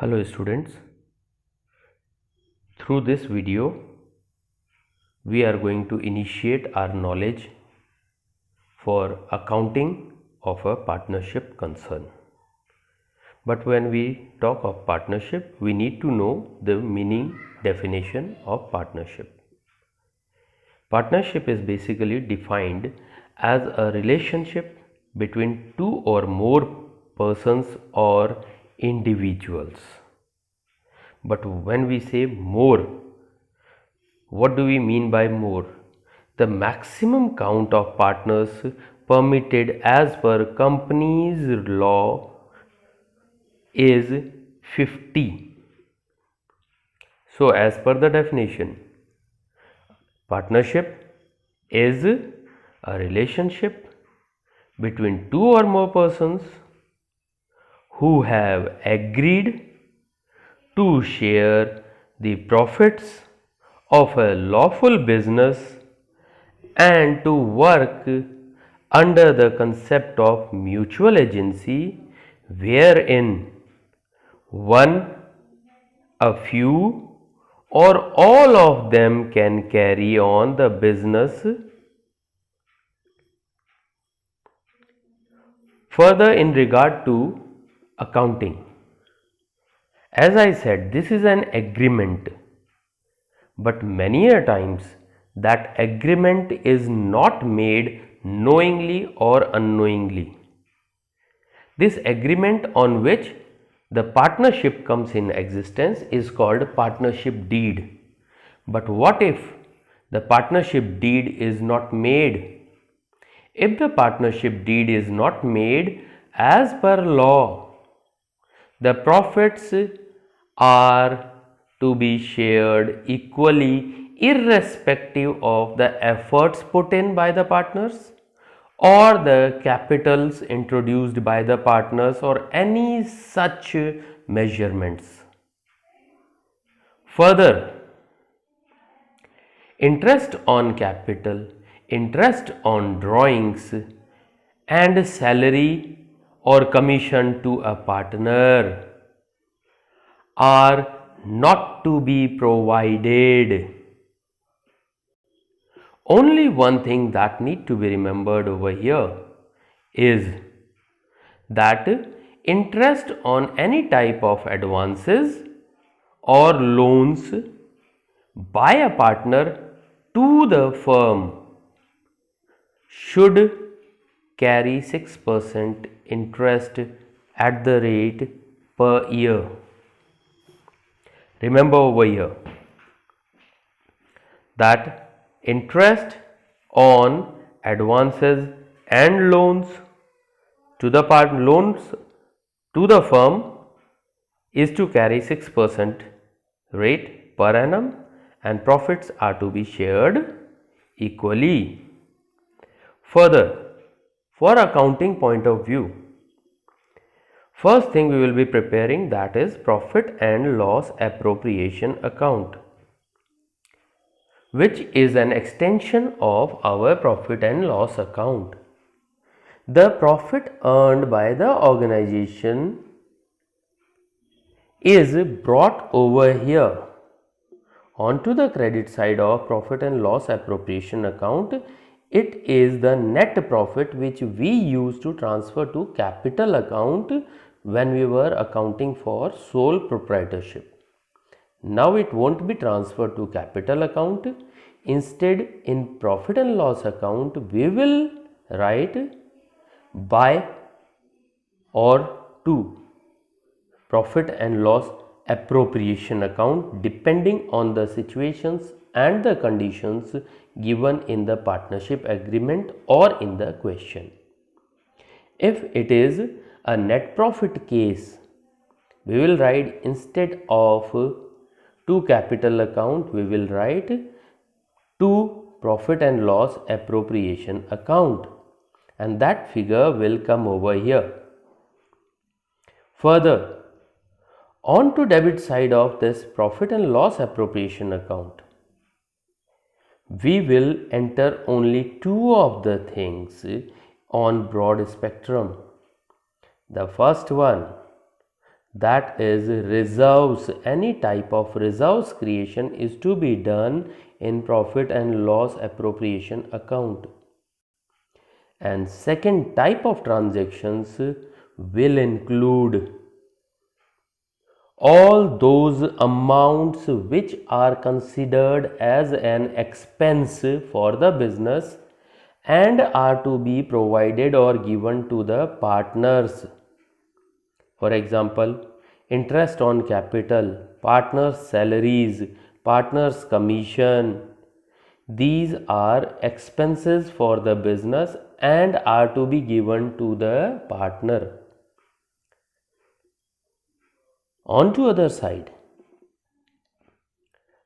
Hello students, through this video we are going to initiate our knowledge for accounting of a partnership concern. But when we talk of partnership, we need to know the meaning definition of partnership. Partnership is basically defined as a relationship between two or more persons or individuals. But when we say more, what do we mean by more? The maximum count of partners permitted as per company's law is 50. So as per the definition, partnership is a relationship between two or more persons who have agreed to share the profits of a lawful business and to work under the concept of mutual agency, wherein one, a few, or all of them can carry on the business. Further, in regard to accounting, as I said, this is an agreement, but many a times that agreement is not made knowingly or unknowingly. This agreement on which the partnership comes in existence is called partnership deed. But what if the partnership deed is not made? If the partnership deed is not made as per law, the profits are to be shared equally irrespective of the efforts put in by the partners or the capitals introduced by the partners or any such measurements. Further, interest on capital, interest on drawings, and salary or commission to a partner are not to be provided. Only one thing that need to be remembered over here is that interest on any type of advances or loans by a partner to the firm should carry 6% interest at the rate per year. Remember over here that interest on advances and loans to the firm is to carry 6% rate per annum and profits are to be shared equally. Further, for accounting point of view, first thing we will be preparing, that is profit and loss appropriation account, which is an extension of our profit and loss account. The profit earned by the organization is brought over here onto the credit side of profit and loss appropriation account. It is the net profit which we used to transfer to capital account when we were accounting for sole proprietorship. Now it won't be transferred to capital account. Instead, in profit and loss account, we will write by or to profit and loss appropriation account depending on the situations and the conditions given in the partnership agreement or in the question. If it is a net profit case, we will write, instead of to capital account, we will write to profit and loss appropriation account, and that figure will come over here. Further, on to debit side of this profit and loss appropriation account, we will enter only two of the things on broad spectrum. The first one, that is reserves. Any type of reserves creation is to be done in profit and loss appropriation account. And second type of transactions will include all those amounts which are considered as an expense for the business and are to be provided or given to the partners. For example, interest on capital, partners' salaries, partners' commission. These are expenses for the business and are to be given to the partner. On to other side,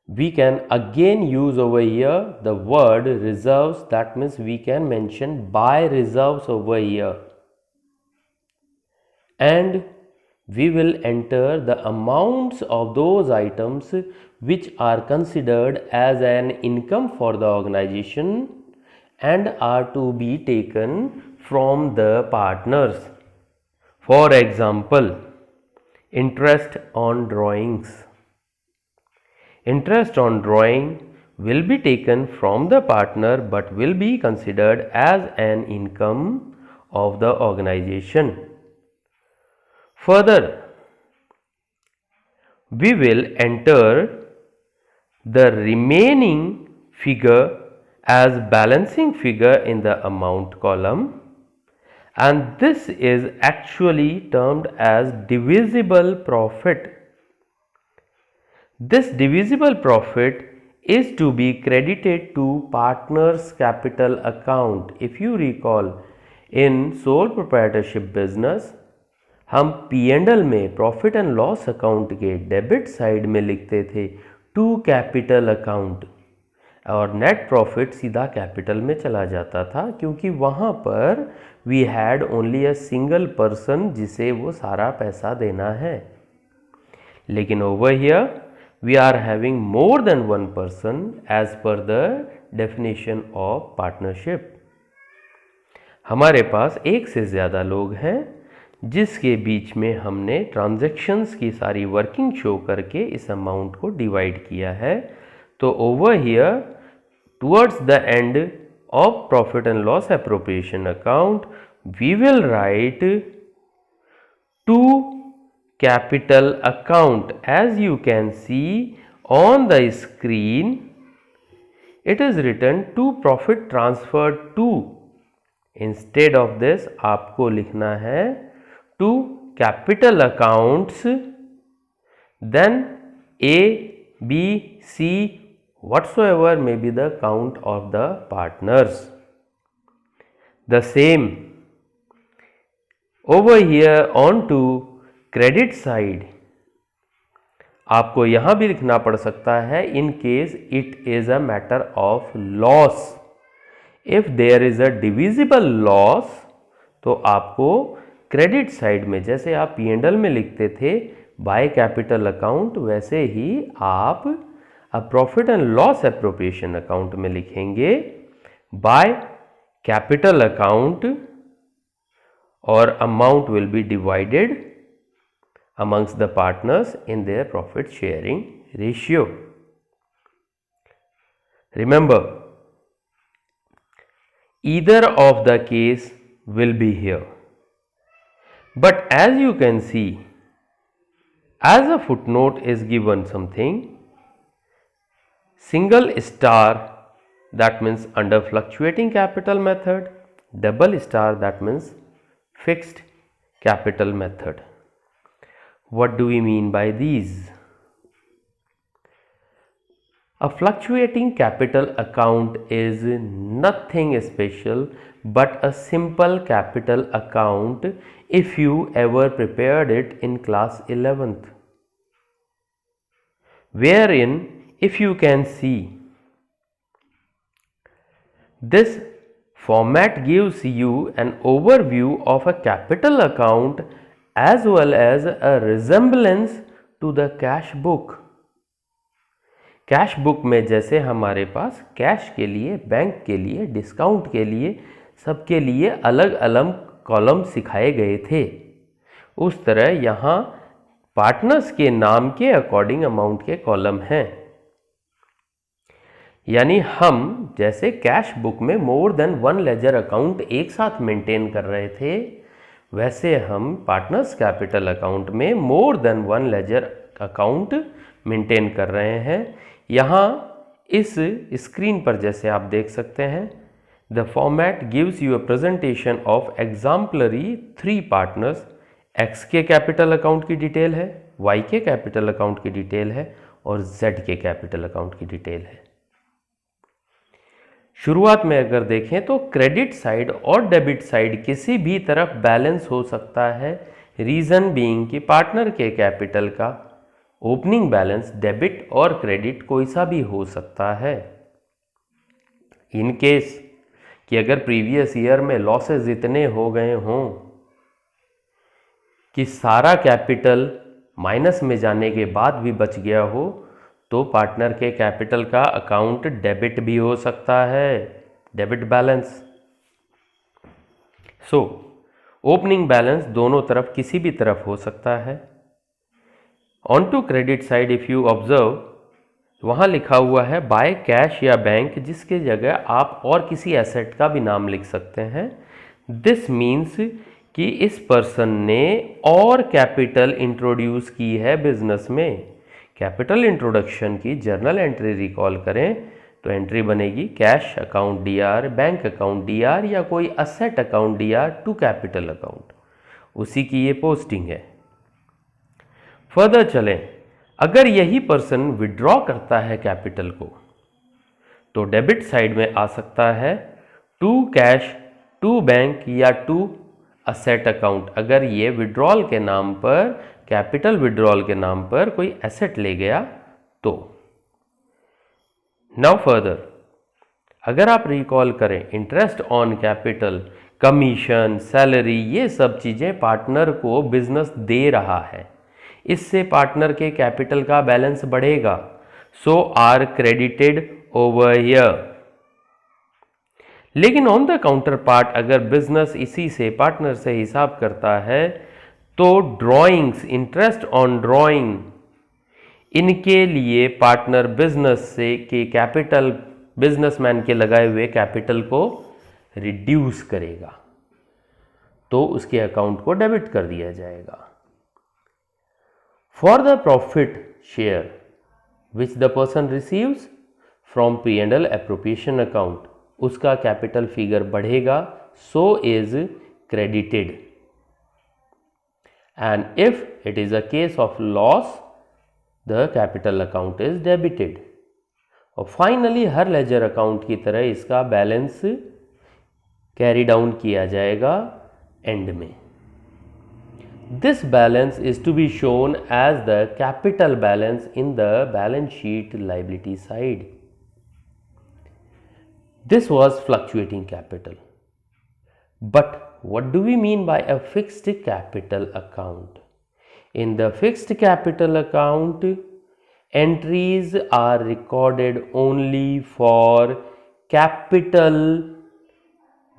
we can again use over here the word reserves. That means we can mention buy reserves over here, and we will enter the amounts of those items which are considered as an income for the organization and are to be taken from the partners. For example, interest on drawings. Interest on drawing will be taken from the partner but will be considered as an income of the organization. Further, we will enter the remaining figure as balancing figure in the amount column, and this is actually termed as divisible profit. This divisible profit is to be credited to partners capital account. If you recall, in sole proprietorship business हम P&L में profit and loss account के debit side में लिखते थे two capital account, और net profit सीधा capital में चला जाता था क्योंकि वहाँ पर we had only a single person जिसे वो सारा पैसा देना है. लेकिन over here we are having more than one person as per the definition of partnership. हमारे पास एक से ज़्यादा लोग हैं जिसके बीच में हमने ट्रांजैक्शंस की सारी वर्किंग शो करके इस अमाउंट को डिवाइड किया है. तो over here towards the end of profit and loss appropriation account we will write to capital account. As you can see on the screen, it is written to profit transferred to. Instead of this आपको लिखना है to capital accounts, then A, B, C, whatsoever may be the count of the partners. The same over here on to credit side आपको यहां भी लिखना पड़ सकता है in case it is a matter of loss. If there is a divisible loss तो आपको credit side में जैसे आप P&L में लिखते थे बाय कैपिटल अकाउंट, वैसे ही आप profit and loss appropriation account में लिखेंगे बाय कैपिटल अकाउंट, और amount will be divided amongst the partners in their profit sharing ratio. Remember, either of the case will be here, but as you can see, as a footnote is given something single star, that means under fluctuating capital method, double star, that means fixed capital method. What do we mean by these? A fluctuating capital account is nothing special but a simple capital account if you ever prepared it in class 11th, wherein if you can see this format gives you an overview of a capital account as well as a resemblance to the cash book. Cash book में जैसे हमारे पास cash के लिए, bank के लिए, discount के लिए, सबके लिए अलग अलग कॉलम सिखाए गए थे, उस तरह यहाँ पार्टनर्स के नाम के अकॉर्डिंग अमाउंट के कॉलम हैं। यानी हम जैसे कैश बुक में मोर देन वन लेजर अकाउंट एक साथ मेंटेन कर रहे थे, वैसे हम पार्टनर्स कैपिटल अकाउंट में मोर than one ledger account maintain कर रहे हैं। यहाँ इस स्क्रीन पर जैसे आप देख सकते हैं, the format gives you a presentation of exemplary three partners. X के कैपिटल अकाउंट की डिटेल है, वाई के कैपिटल अकाउंट की डिटेल है और जेड के कैपिटल अकाउंट की डिटेल है। शुरुआत में अगर देखें तो क्रेडिट साइड और डेबिट साइड किसी भी तरफ बैलेंस हो सकता है, रीजन बीइंग कि पार्टनर के कैपिटल का ओपनिंग बैलेंस डेबिट और क्रेडिट कोई सा भी हो सकता है। इन केस कि अगर प्रीवियस ईयर में लॉसेस इतने हो गए हों कि सारा कैपिटल माइनस में जाने के बाद भी बच गया हो, तो पार्टनर के कैपिटल का अकाउंट डेबिट भी हो सकता है, debit balance. So opening balance दोनों तरफ किसी भी तरफ हो सकता है। On to credit side if you observe, वहाँ लिखा हुआ है बाय कैश या बैंक, जिसके जगह आप और किसी एसेट का भी नाम लिख सकते हैं। दिस मीन्स कि इस पर्सन ने और कैपिटल इंट्रोड्यूस की है बिजनेस में। कैपिटल इंट्रोडक्शन की जर्नल एंट्री रिकॉल करें तो एंट्री बनेगी cash account DR, bank account DR या कोई asset account DR to capital account, उसी की ये पोस्टिंग है। फर्दर चलें, अगर यही पर्सन विड्रॉ करता है कैपिटल को तो डेबिट साइड में आ सकता है टू कैश, टू बैंक या टू असेट अकाउंट। अगर ये विड्रॉल के नाम पर, कैपिटल विड्रॉल के नाम पर कोई एसेट ले गया तो। नाउ फर्दर, अगर आप रिकॉल करें, interest on capital, commission, salary, ये सब चीज़ें पार्टनर को बिजनेस दे रहा है, इससे पार्टनर के कैपिटल का बैलेंस बढ़ेगा। सो आर क्रेडिटेड ओवर हियर। लेकिन ऑन द काउंटर पार्ट, अगर बिजनेस इसी से पार्टनर से हिसाब करता है तो ड्राइंग्स, इंटरेस्ट ऑन ड्राइंग, इनके लिए पार्टनर बिजनेस से के कैपिटल, बिजनेसमैन के लगाए हुए कैपिटल को रिड्यूस करेगा, तो उसके अकाउंट को डेबिट कर दिया जाएगा। For the profit share which the person receives from P&L appropriation account, उसका कैपिटल फिगर बढ़ेगा, so is credited. And if it is a case of loss, the capital account is debited. और finally हर ledger account की तरह इसका balance carry down किया जाएगा end में। This balance is to be shown as the capital balance in the balance sheet liability side. This was fluctuating capital. But what do we mean by a fixed capital account? In the fixed capital account, entries are recorded only for capital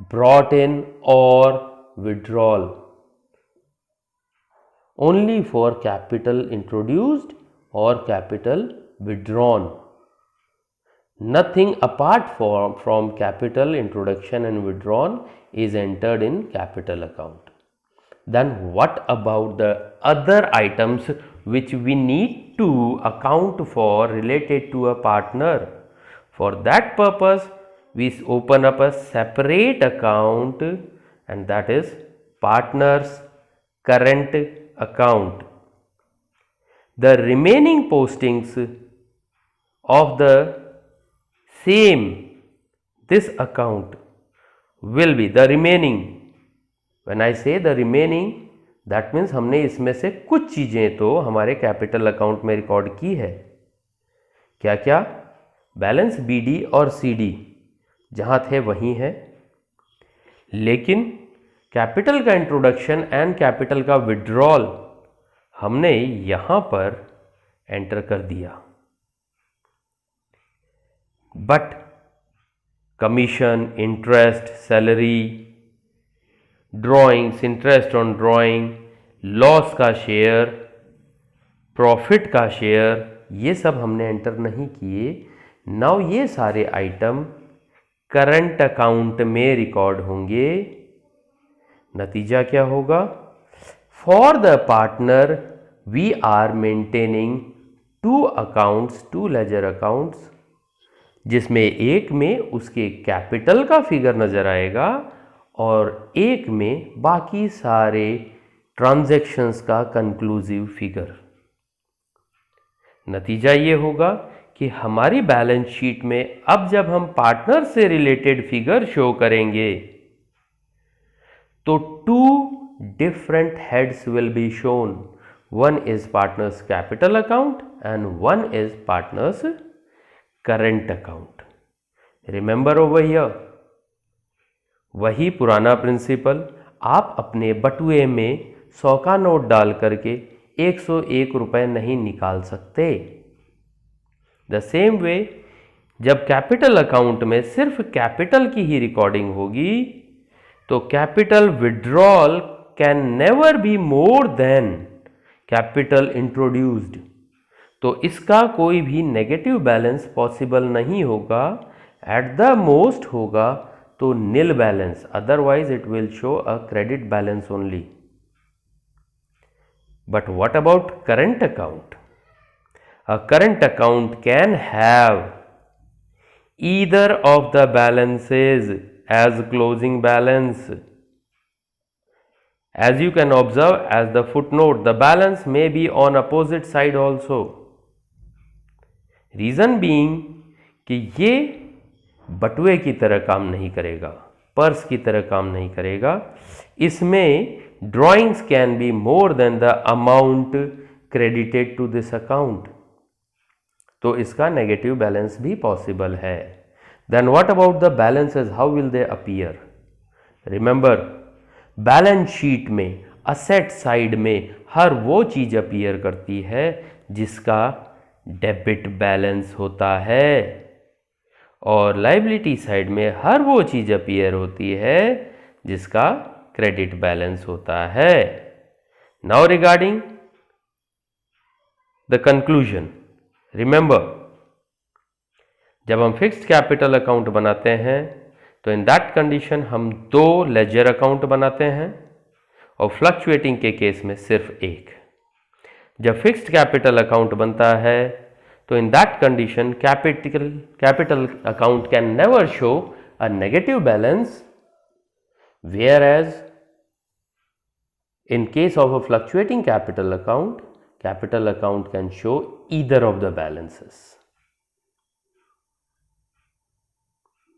brought in or withdrawal. Only for capital introduced or capital withdrawn. Nothing apart from capital introduction and withdrawn is entered in capital account. Then what about the other items which we need to account for related to a partner? For that purpose, we open up a separate account, and that is partner's current account. The remaining postings of the same this account will be the remaining. When I say the remaining, that means हमने इसमें से कुछ चीज़ें तो हमारे capital account में record की है। क्या क्या? बैलेंस BD और CD जहाँ थे वहीं है, लेकिन कैपिटल का इंट्रोडक्शन एंड कैपिटल का विड्रॉल हमने यहाँ पर एंटर कर दिया। But commission, interest, salary, drawings, interest on drawing, loss का शेयर, प्रॉफिट का शेयर, ये सब हमने एंटर नहीं किए। नाउ ये सारे आइटम करंट अकाउंट में रिकॉर्ड होंगे। नतीजा क्या होगा? For the partner we are maintaining two ledger accounts, जिसमें एक में उसके कैपिटल का फिगर नजर आएगा और एक में बाकी सारे ट्रांजैक्शंस का कंक्लूसिव फिगर। नतीजा ये होगा कि हमारी बैलेंस शीट में अब जब हम पार्टनर से रिलेटेड फिगर शो करेंगे तो 2 different heads will be shown. One is partner's capital account and one is partner's current account. Remember over here, वही पुराना प्रिंसिपल, आप अपने बटुए में 100 का नोट डाल करके 101 रुपए नहीं निकाल सकते। द सेम वे, जब कैपिटल अकाउंट में सिर्फ कैपिटल की ही रिकॉर्डिंग होगी तो capital withdrawal can never be more then capital introduced, तो इसका कोई भी नेगेटिव बैलेंस पॉसिबल नहीं होगा। एट द मोस्ट होगा तो nil balance, otherwise it will show a credit balance only. But what about current account? A current account can have either of the balances as closing balance. As you can observe as the footnote, the balance may be on opposite side also. Reason being कि ये बटुए की तरह काम नहीं करेगा, purse की तरह काम नहीं करेगा। इसमें drawings can be more than the amount credited to this account, तो इसका नेगेटिव बैलेंस भी पॉसिबल है। Then what about the balances? How will they appear? Remember, balance sheet में असेट साइड में हर वो चीज अपीयर करती है जिसका डेबिट बैलेंस होता है और लायबिलिटी साइड में हर वो चीज अपीयर होती है जिसका क्रेडिट बैलेंस होता है। Now regarding the conclusion, remember, जब हम फिक्स्ड कैपिटल अकाउंट बनाते हैं तो इन दैट कंडीशन हम 2 लेजर अकाउंट बनाते हैं और फ्लक्चुएटिंग के केस में सिर्फ एक। जब फिक्स्ड कैपिटल अकाउंट बनता है तो in that condition capital account can never show a negative balance, whereas in case of a fluctuating capital account can show either of the balances.